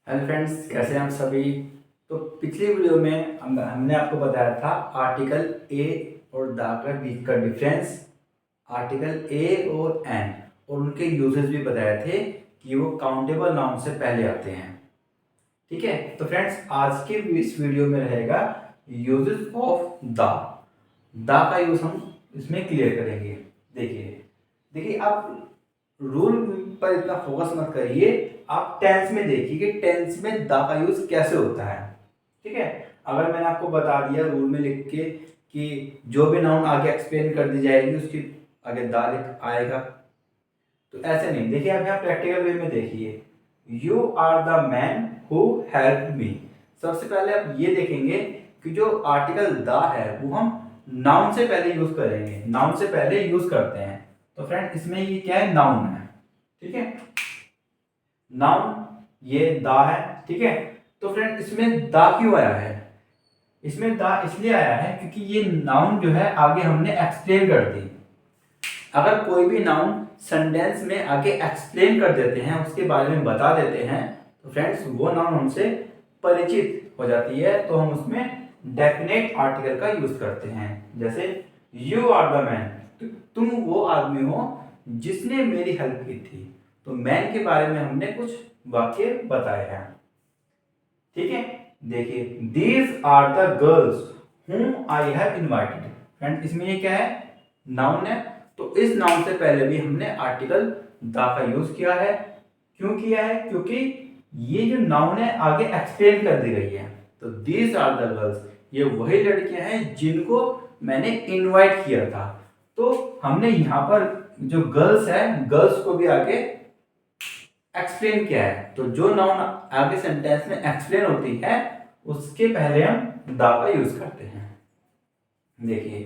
Hello friends, कैसे हैं आप सभी। तो पिछली वीडियो में हमने आपको बताया था आर्टिकल ए और द के बीच का डिफरेंस, आर्टिकल ए और एन, और उनके यूजेस भी बताए थे कि वो काउंटेबल नाउन से पहले आते हैं। ठीक है, तो फ्रेंड्स आज के इस वीडियो में रहेगा यूजेस ऑफ द का यूज हम इसमें क्लियर करेंगे। देखिए देखिए आप रूल पर इतना फोकस मत करिए, आप टेंस में देखिए कि टेंस में द का यूज कैसे होता है। ठीक है, अगर मैंने आपको बता दिया रूल में लिख के कि जो भी नाउन आगे एक्सप्लेन कर दी जाएगी उसकी आगे द लिख आएगा, तो ऐसे नहीं। देखिए आप यहाँ प्रैक्टिकल वे में देखिए, you are the man who help me. सबसे पहले आप ये देखेंगे कि जो आर्टिकल द है वो हम नाउन से पहले यूज करेंगे, नाउन से पहले यूज करते हैं। तो फ्रेंड इसमें ये क्या है, नाउन है। ठीक है, नाउन ये द है। ठीक है, तो फ्रेंड इसमें द क्यों आया है, इसमें द इसलिए आया है क्योंकि ये नाउन जो है आगे हमने एक्सप्लेन कर दी। अगर कोई भी नाउन सेंटेंस में आगे एक्सप्लेन कर देते हैं, उसके बारे में बता देते हैं, तो फ्रेंड्स वो नाउन हमसे परिचित हो जाती है, तो हम उसमें डेफिनेट आर्टिकल का यूज करते हैं। जैसे यू आर द मैन, तो तुम वो आदमी हो जिसने मेरी हेल्प की थी। तो मैन के बारे में हमने कुछ वाक्य बताए हैं। ठीक है, देखिए these are the girls whom I have invited. Friend इसमें ये क्या है, नाउन है। तो इस नाउन से पहले भी हमने आर्टिकल द का यूज किया है। क्यों किया है, क्योंकि ये जो नाउन है आगे एक्सप्लेन कर दी गई है। तो दीज आर द गर्ल्स, ये वही लड़कियां हैं जिनको मैंने इनवाइट किया था। तो हमने यहाँ पर जो गर्ल्स है, गर्ल्स को भी आगे एक्सप्लेन किया है। तो जो नाउन आगे सेंटेंस में एक्सप्लेन होती है उसके पहले हम द का यूज करते हैं। देखिए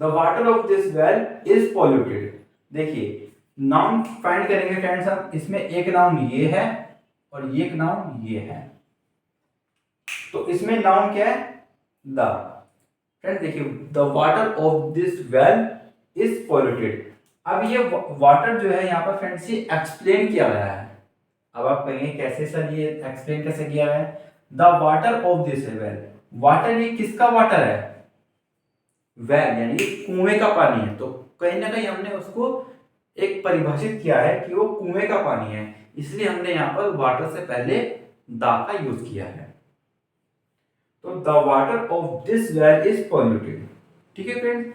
the water of this well is polluted. देखिए नाउन फाइंड करेंगे फ्रेंड्स हम, इसमें एक नाउन ये है और एक नाउन ये है। तो इसमें नाउन क्या है, द। फ्रेंड्स देखिए the water of this well is polluted. अब ये वाटर जो है यहाँ पर फ्रेंड्स ये एक्सप्लेन किया गया है। अब आप कहेंगे कैसे सर, ये एक्सप्लेन कैसे किया गया है। The water of this well, water ये किसका वाटर है, वेल यानी कुएं का पानी है। तो कहीं ना कहीं हमने उसको एक परिभाषित किया है कि वो कुएं का पानी है, इसलिए हमने यहाँ पर वाटर से पहले द का यूज किया है। तो the water of this well is polluted. ठीक है फ्रेंड्स,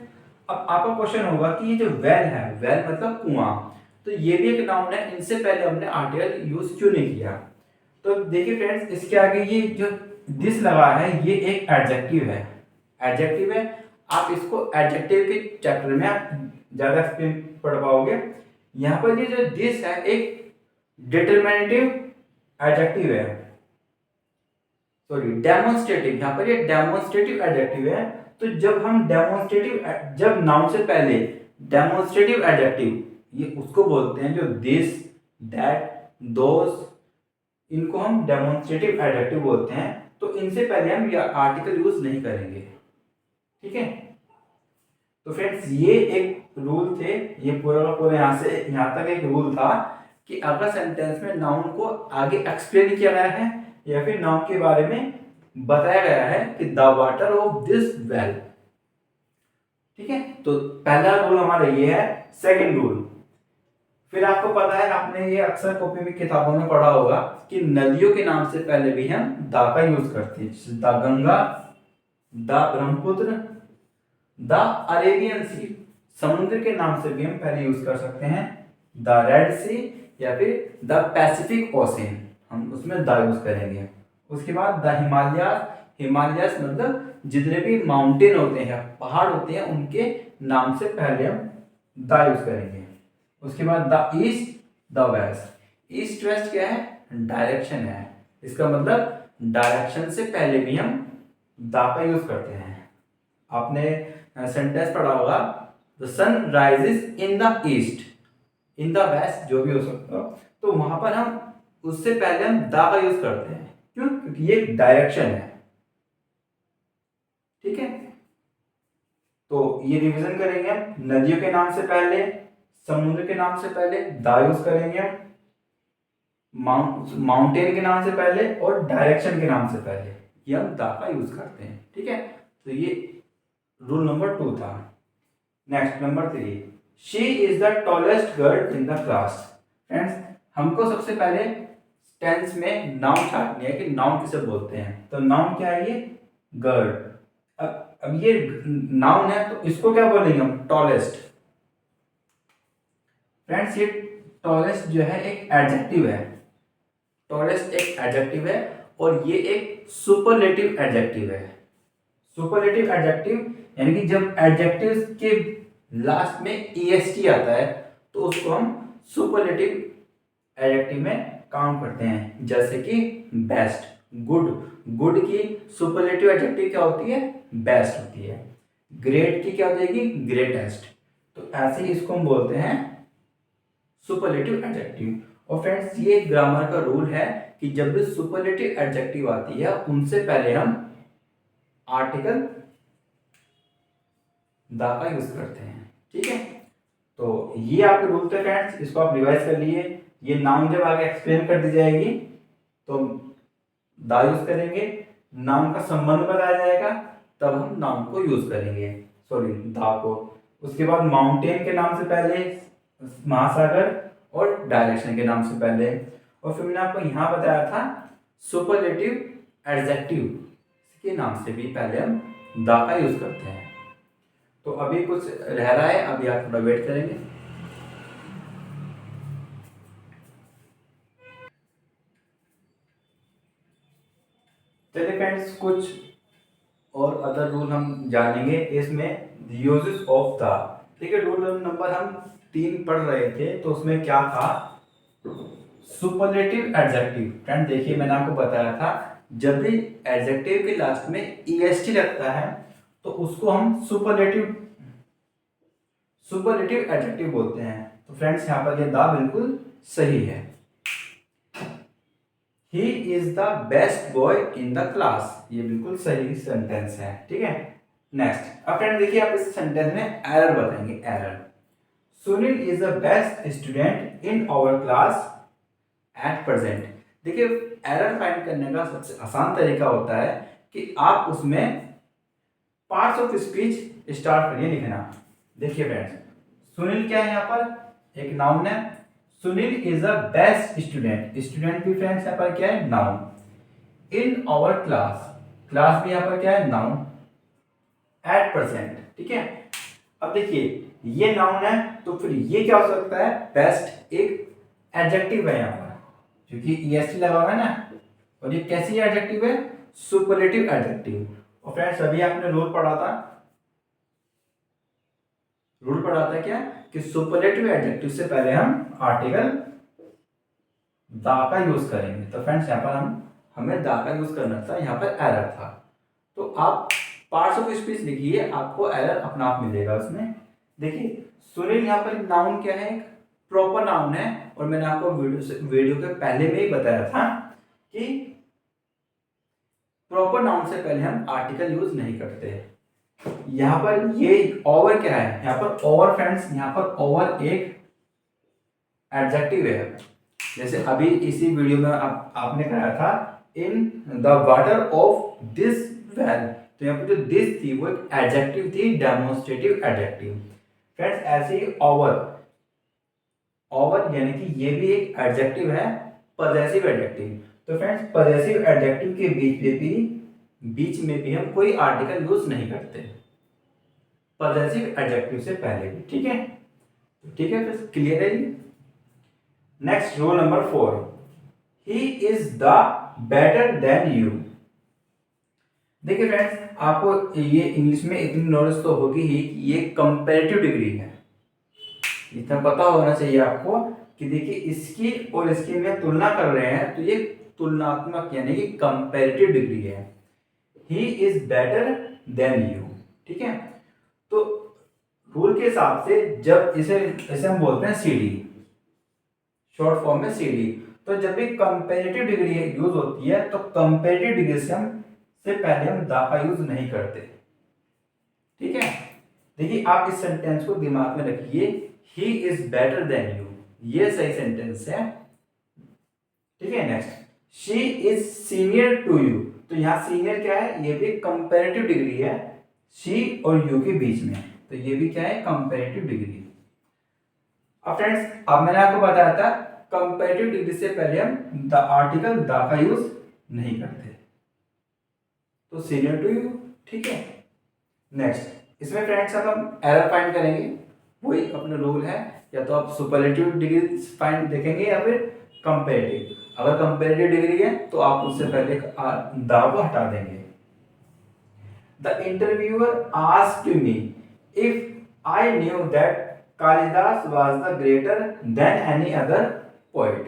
अब आपका क्वेश्चन होगा कि ये जो वेल है, वेल मतलब कुआं, तो ये भी एक नाउन है, इनसे पहले हमने आर्टिकल यूज क्यों नहीं किया। तो देखिए फ्रेंड्स इसके आगे ये जो दिस लगा है ये एक एडजेक्टिव है। एडजेक्टिव है, आप इसको एडजेक्टिव के चैप्टर में आप ज्यादा एक्सप्लेन पढ़ पाओगे। यहाँ पर ये जो दिस है एक डिटरमिनेटिव एडजेक्टिव है, सॉरी डेमोन्स्ट्रेटिव, यहाँ पर ये डेमोन्स्ट्रेटिव एडजेक्टिव है। तो जब हम डेमोन्स्ट्रेटिव, जब नाउन से पहले डेमोन्स्ट्रेटिव एडजेक्टिव ये उसको बोलते हैं जो दिस, दैट, दोस, इनको हम डेमोन्स्ट्रेटिव एडजेक्टिव बोलते हैं। तो इनसे पहले हम ये आर्टिकल यूज नहीं करेंगे। ठीक है, तो फ्रेंड्स ये एक रूल थे, ये पूरा का पूरा यहाँ से यहाँ तक एक रूल था कि अगर सेंटेंस में नाउन को आगे एक्सप्लेन किया गया है या फिर नाउन के बारे में बताया गया है कि the water of this well. ठीक है, तो पहला रूल हमारा ये है। सेकंड रूल, फिर आपको पता है, आपने ये अक्सर कॉपी में किताबों में पढ़ा होगा कि नदियों के नाम से पहले भी हम द का यूज करते हैं। The Ganga, the Brahmaputra, the Arabian sea, समुद्र के नाम से भी हम पहले यूज कर सकते हैं। द रेड सी या फिर द पैसिफिक ओशन, हम उसमें द यूज करेंगे। उसके बाद द हिमालय, हिमालयस मतलब जितने भी माउंटेन होते हैं, पहाड़ होते हैं, उनके नाम से पहले हम द यूज करेंगे। उसके बाद the east, the west. East west क्या है, डायरेक्शन है, इसका मतलब डायरेक्शन से पहले भी हम द का यूज करते हैं। आपने सेंटेंस पढ़ा होगा, the sun rises in the east, in the west, जो भी हो सकता हो। तो वहां पर हम उससे पहले हम द का यूज करते हैं। क्यों, क्योंकि ये डायरेक्शन है। ठीक है, तो ये रिवीजन करेंगे हम, नदियों के नाम से पहले, समुद्र के नाम से पहले द यूज करेंगे हम। माउंटेन के नाम से पहले और डायरेक्शन के नाम से पहले ये हम द का यूज करते हैं। ठीक है, तो ये रूल नंबर 2 था। Next number 3, she is the tallest girl in the class. Friends, हमको सबसे पहले टेंस में नाउन छाटनी है कि नाउन किसे बोलते हैं। तो नाउन क्या है, ये गर्ल। अब ये नाउन है तो इसको क्या बोलेंगे हम, टॉलेस्ट। फ्रेंड्स, ये टॉलेस्ट जो है एक एडजेक्टिव है। टॉलेस्ट एक एडजेक्टिव है और ये एक सुपरलेटिव एडजेक्टिव है। सुपरलेटिव एडजेक्टिव यानी कि जब एडजेक्टिव के लास्ट में ईएसटी आता है तो उसको हम सुपरलेटिव एडजेक्टिव में काउंट करते हैं। जैसे कि बेस्ट, गुड। गुड की सुपरलेटिव एडजेक्टिव क्या होती है, बेस्ट होती है। ग्रेट की क्या हो जाएगी, ग्रेटेस्ट। तो ऐसे ही इसको हम बोलते हैं सुपरलेटिव एडजेक्टिव। और फ्रेंड्स, ये ग्रामर का रूल है कि जब भी सुपरलेटिव एडजेक्टिव आती है उनसे पहले हम आर्टिकल द का यूज करते हैं। ठीक है, तो ये आपके रूल थे फ्रेंड्स, इसको आप रिवाइज कर लिए। ये नाउन जब आगे एक्सप्लेन कर दी जाएगी तो द यूज करेंगे, नाउन का संबंध बताया जाएगा तब हम नाउन को यूज करेंगे, सॉरी द को। उसके बाद माउंटेन के नाम से पहले महासागर और डायरेक्शन के नाम से पहले। और फिर मैंने आपको यहाँ बताया था सुपरलेटिव एडजेक्टिव के नाम से भी पहले हम द का यूज करते हैं। तो अभी कुछ रह रहा है, अभी आप थोड़ा वेट करेंगे। चलिए फ्रेंड्स, कुछ और अदर रूल हम जानेंगे इसमें, यूजेस ऑफ द। ठीक है, रूल नंबर हम 3 पढ़ रहे थे तो उसमें क्या था, सुपरलेटिव एडजेक्टिव। फ्रेंड देखिए, मैंने आपको बताया था जब भी एडजेक्टिव के लास्ट में ईएसटी लगता है तो उसको हम सुपरलेटिव एडजेक्टिव बोलते हैं। तो फ्रेंड्स, यहाँ पर ये द बिल्कुल सही है। ही is the best boy in the class, ये बिल्कुल सही सेंटेंस है। ठीक है, नेक्स्ट। अब फ्रेंड देखिए, आप इस सेंटेंस में एरर बताएंगे। Error, Sunil is the best student in our class at present. देखिए, एरर फाइंड करने का सबसे आसान तरीका होता है कि आप उसमें पार्ट्स ऑफ स्पीच स्टार्ट करिए लिखना। देखिए फ्रेंड्स, सुनील क्या है, यहाँ पर एक नाउन है। Sunil is a best student, student भी फ्रेंड्स यहाँ पर क्या है, noun. In our class, class भी यहाँ पर क्या है, नाउन। एट परसेंट, ठीक है। अब देखिए, ये नाउन है तो फिर ये क्या हो सकता है, बेस्ट एक एडजेक्टिव है यहाँ पर क्योंकि ईएसटी लगा हुआ है ना। और ये कैसी एडजेक्टिव है, सुपरलेटिव एडजेक्टिव। और फ्रेंड्स, अभी आपने रूल पढ़ा था क्या, कि सुपरलेटिव एडजेक्टिव से पहले हम आर्टिकल द का यूज करेंगे। तो फ्रेंड्स, यहाँ पर हमें द का यूज करना था, यहाँ पर एरर था। तो आप पार्ट्स ऑफ स्पीच लिखिए, आपको एरर अपना आप मिलेगा उसमें। देखिए, सुनील यहाँ पर नाउन क्या है, एक प्रॉपर नाउन है। और मैंने आपको वीडियो के पहले में ही बताया था कि प्रॉपर नाउन से पहले हम आर्टिकल यूज नहीं करते। यहाँ पर ये ओवर क्या है, यहाँ पर ओवर फ्रेंड्स, यहाँ पर ओवर एक एडजेक्टिव है। जैसे अभी इसी वीडियो में आपने कराया था, in the water of this well. तो यहाँ पर जो दिस थी वो एक एडजेक्टिव थी, डेमोन्स्ट्रेटिव एडजेक्टिव। फ्रेंड्स, ऐसे ही ओवर यानी कि ये भी एक एडजेक्टिव है, पजेसिव एडजेक्टिव। तो फ्रेंड्स, पजेसिव एडजेक्टिव के बीच में भी हम कोई आर्टिकल यूज नहीं करते, पजेसिव एडजेक्टिव से पहले भी। ठीक है, ठीक है, फिर क्लियर है ये। Next, rule number 4, he is the better than you. देखिए फ्रेंड्स, आपको ये इंग्लिश में इतनी नॉलेज तो होगी ही कि ये कंपैरेटिव डिग्री है, इतना पता होना चाहिए आपको कि देखिए इसकी और इसकी में तुलना कर रहे हैं तो ये तुलनात्मक यानी कि कंपैरेटिव डिग्री है। ही इज बेटर देन यू, ठीक है। तो रूल के हिसाब से जब इसे हम बोलते हैं सीडी, शॉर्ट फॉर्म में सीडी। तो जब भी कंपैरेटिव डिग्री यूज होती है तो कंपैरेटिव डिग्री से पहले हम द का यूज नहीं करते, ठीक है। देखिए, आप इस सेंटेंस को दिमाग में रखिए, he is better than you, ये सही सेंटेंस है। ठीक है। Next, she is senior to you. तो यहाँ सीनियर क्या है, ये भी कंपेरेटिव डिग्री है शी और यू के बीच में, तो ये भी क्या है, कंपेरेटिव डिग्री। अब फ्रेंड्स, अब मैंने आपको बताया था कंपेरेटिव डिग्री से पहले हम द आर्टिकल द का यूज नहीं करते, तो सीनियर टू यू, ठीक है। नेक्स्ट, इसमें फ्रेंड्स अब हम एरर फाइंड करेंगे, वही अपना रूल है, या तो आप सुपरलेटिव डिग्री फाइंड देखेंगे या फिर कंपेरेटिव। अगर कंपेरेटिव डिग्री है तो आप उससे पहले द को हटा देंगे। The interviewer asked me if I knew that Kalidas was the greater than any other poet.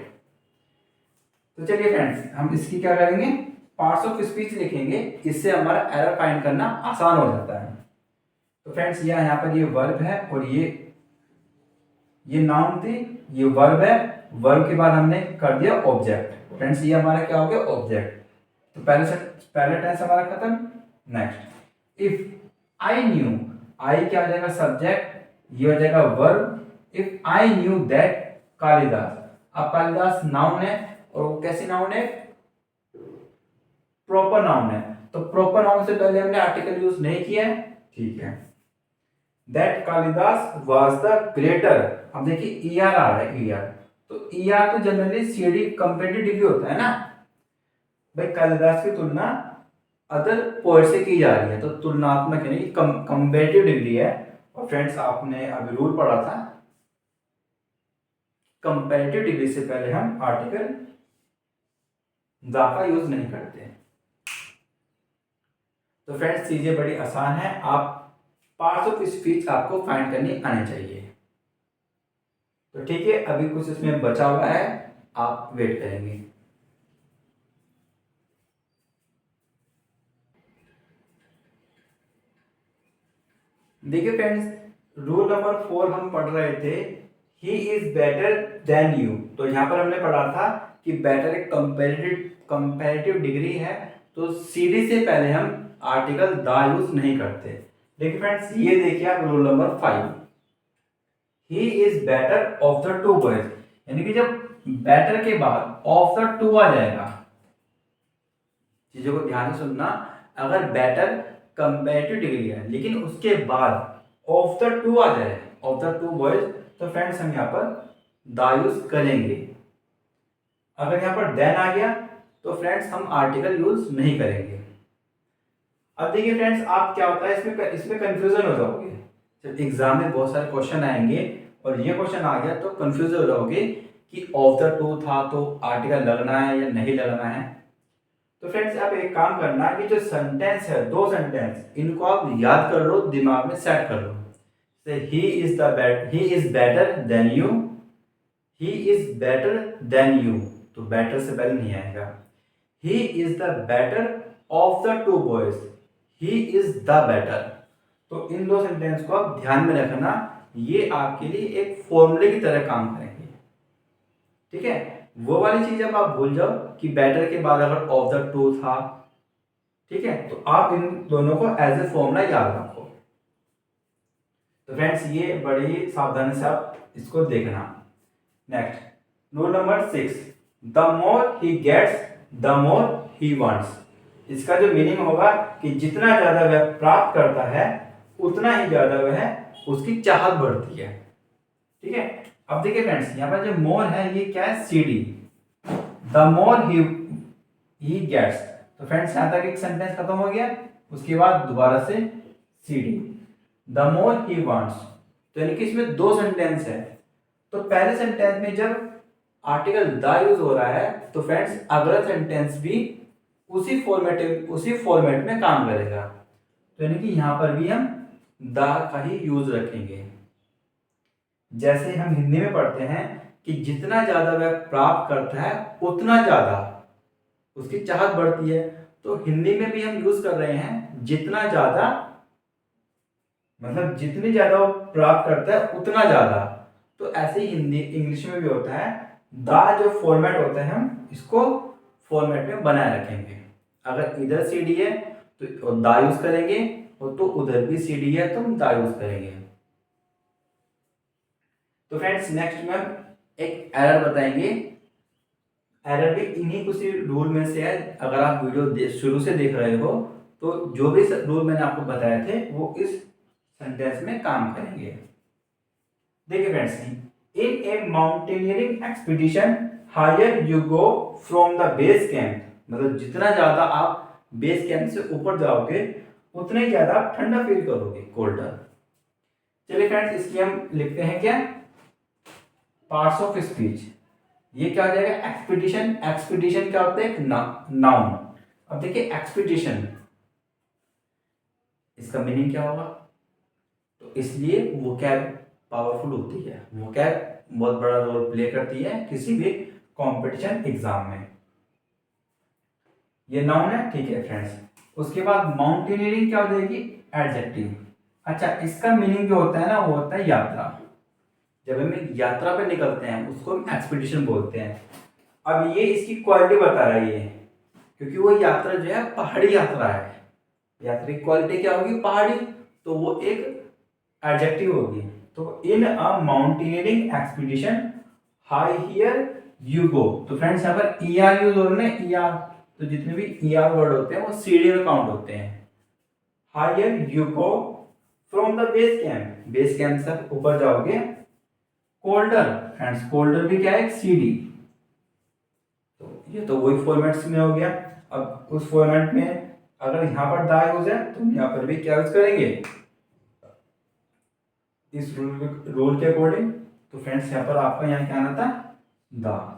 तो चलिए फ्रेंड्स, हम इसकी क्या करेंगे, पार्ट्स ऑफ स्पीच लिखेंगे, इससे हमारा एरर फाइंड करना आसान हो जाता है। तो फ्रेंड्स, यहाँ पर ये वर्ब है और ये नाउन थी, ये वर्ब है, वर्ब के बाद हमने कर दिया ऑब्जेक्ट। फ्रेंड्स, ये हमारा क्या हो गया, ऑब्जेक्ट। तो पहले टेंस हमारा खत्म। नेक्स्ट, इफ आई न्यू, आई क्या हो जाएगा, सब्जेक्ट, ये हो जाएगा verb. If I knew that Kalidas, अब कालिदास नाउन है और वो कैसी नाउन है, प्रॉपर नाउन है, तो प्रॉपर नाउन से पहले हमने आर्टिकल यूज नहीं किया है, ठीक है। That Kalidas was the greater, अब देखिए ई आर आ रहा है, ई आर, तो ई आर तो जनरली सीडी कंपेरेटिव डिग्री होता है ना भाई, कालिदास की तुलना अदर पोएट से की जा रही है, तो तुलनात्मक यानी कंपेरेटिव डिग्री है। और फ्रेंड्स, आपने अभी रूल पढ़ा था, कंपेरेटिव डिग्री से पहले हम आर्टिकल द का यूज नहीं करते। तो फ्रेंड्स, चीजें बड़ी आसान है, आप पार्ट्स ऑफ स्पीच आपको फाइंड करनी आनी चाहिए। तो ठीक है, अभी कुछ इसमें बचा हुआ है, आप वेट करेंगे। देखिए फ्रेंड्स, रूल नंबर 4 हम पढ़ रहे थे, ही इज बेटर देन यू। तो यहां पर हमने पढ़ा था कि बेटर एक कंपेरेटिव डिग्री है, तो सीडी से पहले हम आर्टिकल द यूज नहीं करते। देखिए फ्रेंड्स, ये देखिए आप rule number 5, he is better of the two boys, यानी कि जब बेटर के बाद ऑफ द टू आ जाएगा, चीजों को ध्यान से सुनना, अगर बेटर कंपेरेटिव डिग्री है लेकिन उसके बाद ऑफ द टू आ जाए, ऑफ द टू बॉयज, तो फ्रेंड्स हम यहाँ पर द यूज करेंगे। अगर यहाँ पर देन आ गया तो फ्रेंड्स हम आर्टिकल यूज नहीं करेंगे। अब देखिए फ्रेंड्स, आप क्या होता है, इसमें कंफ्यूजन हो जाओगे, जब एग्जाम में बहुत सारे क्वेश्चन आएंगे और ये क्वेश्चन आ गया तो कंफ्यूज हो जाओगे कि ऑफ द टू था तो आर्टिकल लगना है या नहीं लगना है। तो फ्रेंड्स, आप एक काम करना कि जो सेंटेंस है, दो सेंटेंस, इनको आप याद कर लो, दिमाग में सेट कर लो। He is better than you, he is better than you, तो बेटर से पहले नहीं आएगा। He is the better of the two boys, he is the better. तो इन दो सेंटेंस को आप ध्यान में रखना, ये आपके लिए एक फॉर्मूले की तरह काम करेंगे, ठीक है। वो वाली चीज अब आप भूल जाओ कि बेटर के बाद अगर ऑफ द टू था, ठीक है, तो आप इन दोनों को एज ए फॉर्मूला याद रखो। तो फ्रेंड्स, ये बड़ी सावधानी से आप इसको देखना। Next, rule number 6, the more he gets the more he wants. इसका जो मीनिंग होगा कि जितना ज्यादा वह प्राप्त करता है उतना ही ज्यादा वह उसकी चाहत बढ़ती है, ठीक है। अब देखिए फ्रेंड्स, यहाँ पर जो मोर है ये क्या है, CD, the more he gets. तो फ्रेंड्स, यहाँ तक एक सेंटेंस खत्म हो गया, उसके बाद दोबारा से CD, the more he wants. तो यानी कि इसमें दो सेंटेंस है, तो पहले सेंटेंस में जब आर्टिकल द यूज हो रहा है तो फ्रेंड्स अगला सेंटेंस भी उसी फॉर्मेट में काम करेगा। तो यानी कि यहां पर भी हम द का ही यूज रखेंगे। जैसे हम हिंदी में पढ़ते हैं कि जितना ज्यादा वह प्राप्त करता है उतना ज्यादा उसकी चाहत बढ़ती है, तो हिंदी में भी हम यूज कर रहे हैं जितना ज्यादा, मतलब जितनी ज्यादा वो प्राप्त करता है उतना ज्यादा। तो ऐसे ही हिंदी इंग्लिश में भी होता है, द जो फॉर्मेट होता है हम इसको फॉर्मेट में बनाए रखेंगे। अगर इधर सीडी है तो द यूज करेंगे, और तो उधर भी सीडी है तो हम द यूज करेंगे। तो फ्रेंड्स, नेक्स्ट में हम एक एरर बताएंगे, एरर भी इन्हीं कुछ रूल में से है। अगर आप वीडियो शुरू से देख रहे हो तो जो भी रूल मैंने आपको बताए थे वो इस सेंटेंस में काम करेंगे। देखिए friends, in a mountaineering expedition higher you go from the base camp, मतलब जितना ज्यादा आप बेस कैंप से ऊपर जाओगे उतना ही ज्यादा आप ठंडा फील करोगे, कोल्डर। चलिए फ्रेंड्स, इसकी हम लिखते हैं क्या, पार्ट्स ऑफ स्पीच। ये क्या हो जाएगा, एक्सपीडिशन। एक्सपीडिशन क्या होता है, एक नाउन। अब देखिए एक्सपीडिशन, इसका मीनिंग क्या होगा, तो इसलिए वो क्या पावरफुल होती है, वो क्या बहुत बड़ा रोल प्ले करती है किसी भी कंपटीशन एग्जाम में। ये नाउन है, ठीक है फ्रेंड्स। उसके बाद माउंटेनियरिंग क्या हो जाएगी, एडजेक्टिव। अच्छा, इसका मीनिंग जो होता है ना, वो होता है यात्रा। जब हम एक यात्रा पे निकलते हैं उसको हम एक्सपीडिशन बोलते हैं। अब ये इसकी क्वालिटी बता रही है, क्योंकि वो यात्रा जो है पहाड़ी यात्रा है। यात्रा की क्वालिटी क्या होगी, पहाड़ी, तो वो एक एडजेक्टिव होगी। तो in a mountaineering expedition high here you go, तो फ्रेंड्स यहाँ पर ई आर यूज हो रहे हैं, ई आर, तो जितने भी ई आर वर्ड होते हैं वो सीडी में काउंट होते हैं। Higher you go from the base camp, base camp से ऊपर जाओगे। कोल्डर, फ्रेंड्स कोल्डर भी क्या है, सीडी। तो ये तो वही फॉर्मेट्स में हो गया। अब उस फॉर्मेट में अगर यहाँ पर दा यूज है तो यहाँ पर भी क्या यूज करेंगे, इस रूल के अकॉर्डिंग। तो फ्रेंड्स यहाँ पर आपका यहाँ क्या आना था, द।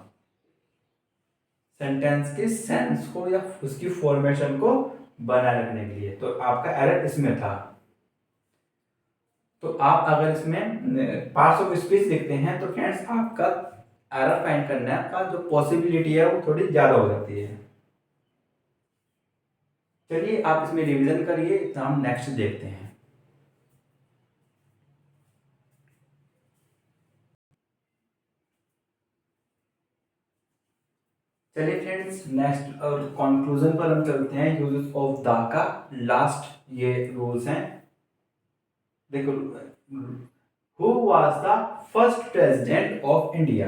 सेंटेंस के सेंस को या उसकी फॉर्मेशन को बनाए रखने के लिए, तो आपका एरर इसमें था। तो आप अगर इसमें पार्ट्स ऑफ स्पीच लिखते हैं तो फ्रेंड्स आपका एरर फाइंड करने का जो पॉसिबिलिटी है वो थोड़ी ज्यादा हो जाती है। चलिए आप इसमें रिवीजन करिए, इतना हम नेक्स्ट देखते हैं। चलिए फ्रेंड्स, नेक्स्ट और कंक्लूजन पर हम चलते हैं। यूजेस ऑफ द का लास्ट ये रूल्स हैं। देखो, who was the first president of India.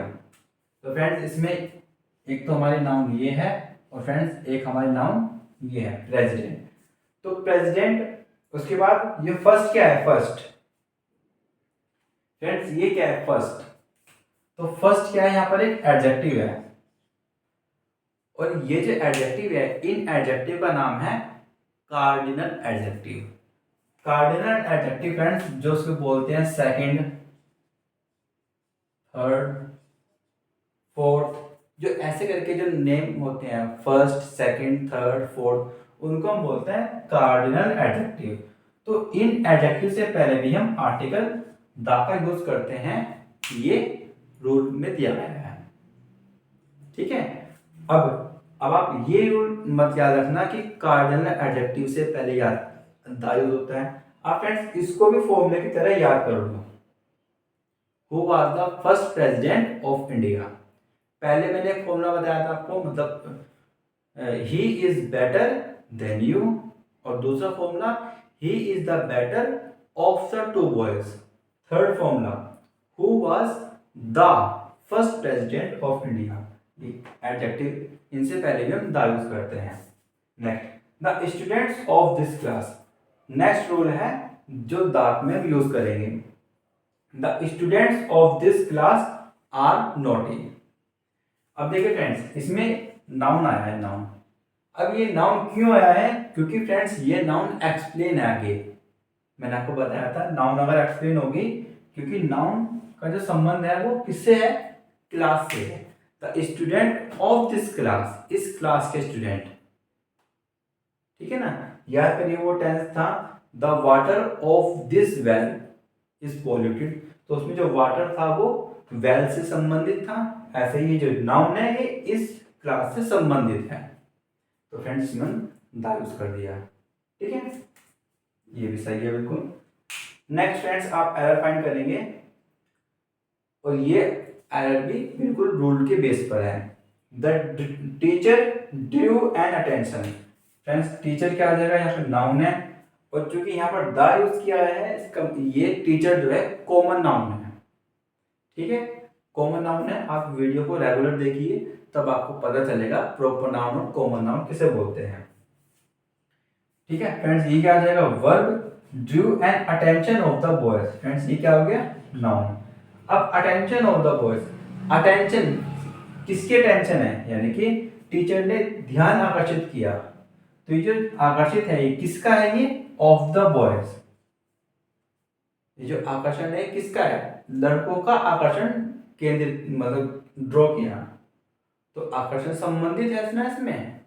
तो फ्रेंड्स इसमें एक तो हमारी नाउन ये है, और फ्रेंड्स एक हमारी नाउन ये है, प्रेसिडेंट। तो प्रेसिडेंट, उसके बाद ये फर्स्ट क्या है, फर्स्ट। फ्रेंड्स ये क्या है, फर्स्ट। तो फर्स्ट क्या है, यहाँ पर एक एडजेक्टिव है, और ये जो एडजेक्टिव है, इन एडजेक्टिव का नाम है cardinal adjective. Cardinal adjective friends जो उसको बोलते हैं सेकंड, थर्ड, फोर्थ, जो ऐसे करके जो नेम होते हैं, फर्स्ट, सेकंड, थर्ड, फोर्थ, उनको हम बोलते हैं कार्डिनल एडजेक्टिव। तो इन एडजेक्टिव से पहले भी हम आर्टिकल द का यूज करते हैं, ये रूल में दिया गया है, ठीक है। अब आप ये रूल मत याद रखना कि कार्डिनल एडजेक्टिव से पहले याद द यूज होता है। आप फ्रेंड्स इसको भी फॉर्मूले की तरह याद कर लो। Who was the first president of India, पहले मैंने एक फॉर्मूला बताया था आपको, मतलब he is better than you, और दूसरा formula he is the better of the two boys. Third formula who was the first president of India. Adjective इनसे पहले भी हम द यूज करते हैं। Next, the students of this class, next rule है जो द में हम यूज करेंगे। The students of this class are naughty. अब देखिए फ्रेंड्स इसमें नाउन आया है, नाउन। अब ये नाउन क्यों आया है, क्योंकि फ्रेंड्स ये नाउन एक्सप्लेन है आगे। मैंने आपको बताया था नाउन अगर एक्सप्लेन होगी, क्योंकि नाउन का जो संबंध है वो किससे है, क्लास से है। The student of this class, इस क्लास के स्टूडेंट, ठीक है ना। याद करिए वो टेंस था, the water of this well is polluted, तो उसमें जो वाटर था वो वेल से संबंधित था। ऐसे ही जो नाउन है ये इस क्लास से संबंधित है, तो फ्रेंड्स मैंने द यूज कर दिया, ठीक है, ये भी सही है बिल्कुल। नेक्स्ट फ्रेंड्स आप एरर फाइंड करेंगे, और ये एरर भी बिल्कुल रूल के बेस पर है। The teacher due an attention, friends teacher क्या आ जाएगा, यहाँ पर नाउन है, और चूंकि यहाँ पर द यूज किया है, इसका ये टीचर जो है कॉमन नाउन है, ठीक है। कॉमन नाउन है, आप वीडियो को रेगुलर देखिए तब आपको पता चलेगा प्रॉपर नाउन और कॉमन नाउन किसे बोलते हैं। ठीक है फ्रेंड्स, ये क्या आ जाएगा, verb due and attention of the boys. Friends ये क्या हो गया, नाउन। अब attention of the boys, attention किसकी अटेंशन है, यानी कि टीचर ने ध्यान आकर्षित किया, तो ये जो आकर्षित है ये किसका है, ये ऑफ द बॉयज। ये जो आकर्षण है किसका है, लड़कों का आकर्षण केंद्रित मतलब ड्रॉ किया, तो आकर्षण संबंधित है ना इसमें।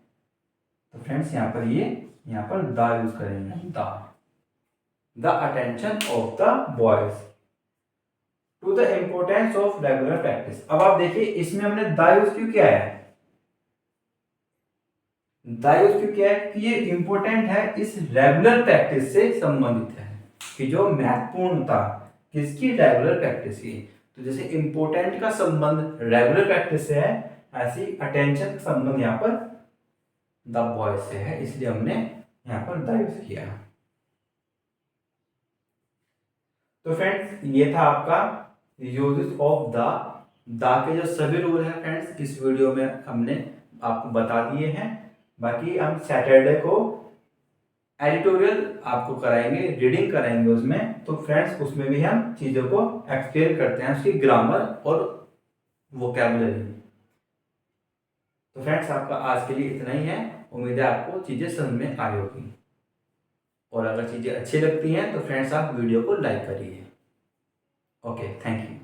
तो फ्रेंड्स यहाँ पर ये यहाँ पर द यूज करेंगे, the attention of the boys to the importance of regular practice. अब आप देखिए इसमें हमने द यूज क्यों किया है, द यूज क्यों किया है कि ये इंपॉर्टेंट है, इस रेगुलर प्रैक्टिस से संबंधित है, कि जो महत्वपूर्णता किसकी, रेगुलर प्रैक्टिस की। तो जैसे इंपॉर्टेंट का संबंध रेगुलर प्रैक्टिस से है, ऐसी अटेंशन का संबंध यहाँ पर द बॉयज से है, इसलिए हमने यहाँ पर द यूज किया। तो फ्रेंड्स ये था आपका यूजेस ऑफ द के जो सभी रूल है फ्रेंड्स इस वीडियो में हमने आपको बता दिए हैं। बाकी हम सैटरडे को एडिटोरियल आपको कराएंगे, रीडिंग कराएंगे उसमें, तो फ्रेंड्स उसमें भी हम चीज़ों को एक्सप्लेन करते हैं, उसकी ग्रामर और वोकैबुलरी। तो फ्रेंड्स आपका आज के लिए इतना ही है, उम्मीद है आपको चीज़ें समझ में आई होगी, और अगर चीज़ें अच्छी लगती हैं तो फ्रेंड्स आप वीडियो को लाइक करिए। Okay, thank you.